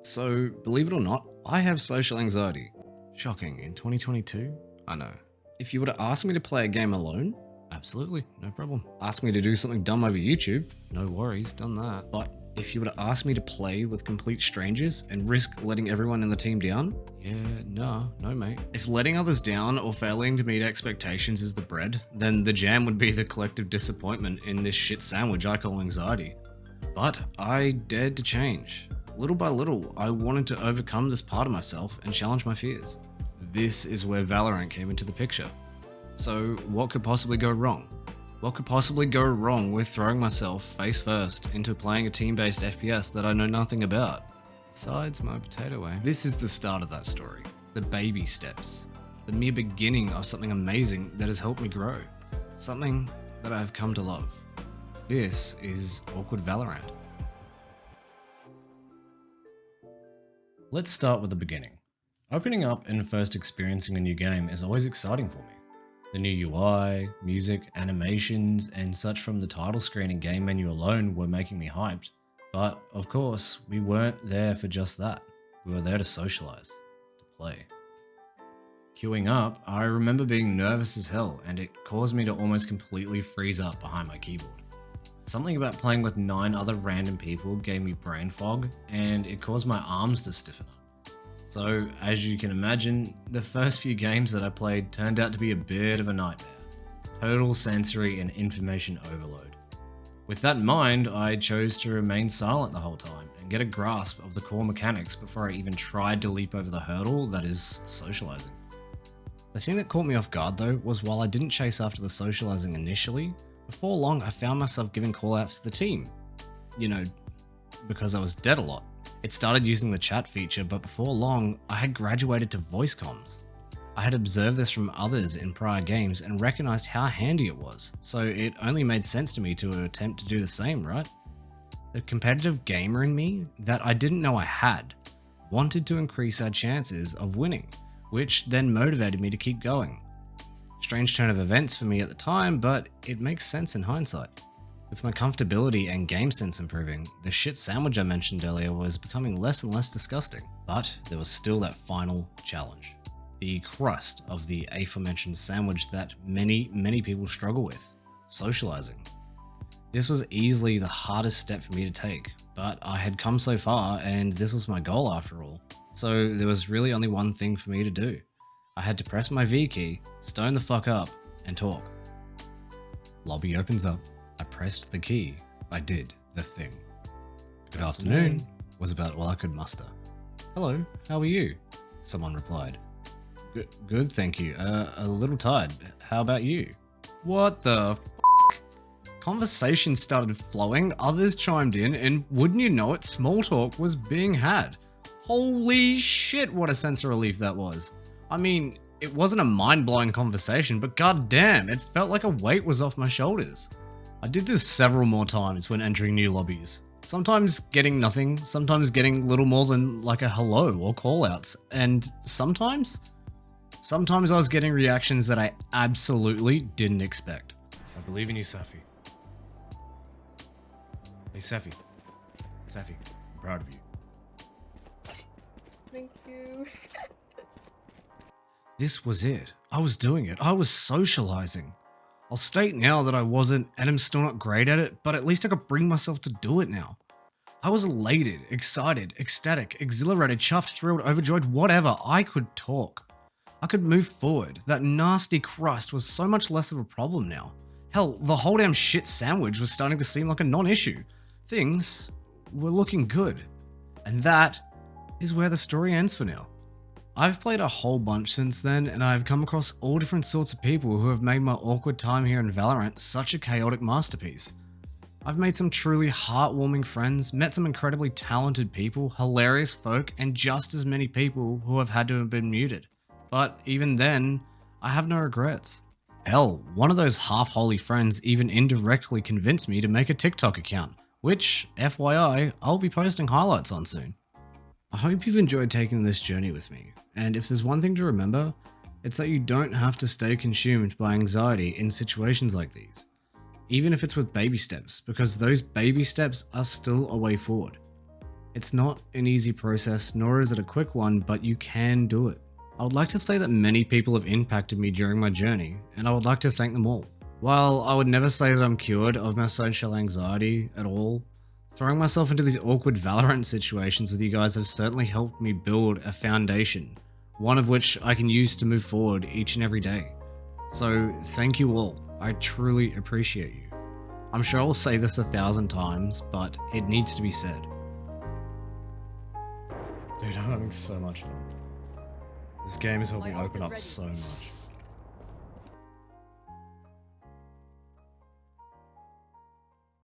So, believe it or not, I have social anxiety. Shocking, in 2022? I know. If you were to ask me to play a game alone, absolutely, no problem. Ask me to do something dumb over YouTube, no worries, done that. But if you were to ask me to play with complete strangers and risk letting everyone in the team down, yeah, no mate. If letting others down or failing to meet expectations is the bread, then the jam would be the collective disappointment in this shit sandwich I call anxiety. But I dared to change. Little by little, I wanted to overcome this part of myself and challenge my fears. This is where Valorant came into the picture. So what could possibly go wrong? What could possibly go wrong with throwing myself face first into playing a team-based FPS that I know nothing about? Besides my potato aim. This is the start of that story. The baby steps. The mere beginning of something amazing that has helped me grow. Something that I have come to love. This is Awkward Valorant. Let's start with the beginning. Opening up and first experiencing a new game is always exciting for me. The new UI, music, animations, and such from the title screen and game menu alone were making me hyped. But of course, we weren't there for just that. We were there to socialize, to play. Queuing up, I remember being nervous as hell, and it caused me to almost completely freeze up behind my keyboard. Something about playing with 9 other random people gave me brain fog, and it caused my arms to stiffen up. So, as you can imagine, the first few games that I played turned out to be a bit of a nightmare. Total sensory and information overload. With that in mind, I chose to remain silent the whole time and get a grasp of the core mechanics before I even tried to leap over the hurdle that is socializing. The thing that caught me off guard though was while I didn't chase after the socializing initially, before long I found myself giving callouts to the team. You know, because I was dead a lot. It started using the chat feature, but before long, I had graduated to voice comms. I had observed this from others in prior games and recognized how handy it was, so it only made sense to me to attempt to do the same, right? The competitive gamer in me, that I didn't know I had, wanted to increase our chances of winning, which then motivated me to keep going. Strange turn of events for me at the time, but it makes sense in hindsight. With my comfortability and game sense improving, the shit sandwich I mentioned earlier was becoming less and less disgusting. But there was still that final challenge. The crust of the aforementioned sandwich that many people struggle with. Socializing. This was easily the hardest step for me to take, but I had come so far and this was my goal after all. So there was really only one thing for me to do. I had to press my V key, stone the fuck up, and talk. Lobby opens up. I pressed the key. I did the thing. Good afternoon was about all I could muster. Hello, how are you? Someone replied. Good, thank you. A little tired. How about you? What the f***? Conversation started flowing, others chimed in, and wouldn't you know it, small talk was being had. Holy shit, what a sense of relief that was. I mean, it wasn't a mind-blowing conversation, but goddamn, it felt like a weight was off my shoulders. I did this several more times when entering new lobbies. Sometimes getting nothing, sometimes getting little more than like a hello or callouts, and sometimes I was getting reactions that I absolutely didn't expect. I believe in you, Safi. Hey, Safi, I'm proud of you. Thank you. This was it. I was doing it. I was socializing. I'll state now that I wasn't, and I'm still not great at it, but at least I could bring myself to do it now. I was elated, excited, ecstatic, exhilarated, chuffed, thrilled, overjoyed, whatever. I could talk. I could move forward. That nasty crust was so much less of a problem now. Hell, the whole damn shit sandwich was starting to seem like a non-issue. Things were looking good. And that is where the story ends for now. I've played a whole bunch since then, and I've come across all different sorts of people who have made my awkward time here in Valorant such a chaotic masterpiece. I've made some truly heartwarming friends, met some incredibly talented people, hilarious folk, and just as many people who have had to have been muted. But even then, I have no regrets. Hell, one of those half-holy friends even indirectly convinced me to make a TikTok account, which, FYI, I'll be posting highlights on soon. I hope you've enjoyed taking this journey with me, and if there's one thing to remember, it's that you don't have to stay consumed by anxiety in situations like these, even if it's with baby steps, because those baby steps are still a way forward. It's not an easy process, nor is it a quick one, but you can do it. I would like to say that many people have impacted me during my journey, and I would like to thank them all. While I would never say that I'm cured of my social anxiety at all, throwing myself into these awkward Valorant situations with you guys have certainly helped me build a foundation, one of which I can use to move forward each and every day. So thank you all, I truly appreciate you. I'm sure I'll say this 1,000 times, but it needs to be said. Dude, I'm having so much fun. This game has helped me open up so much.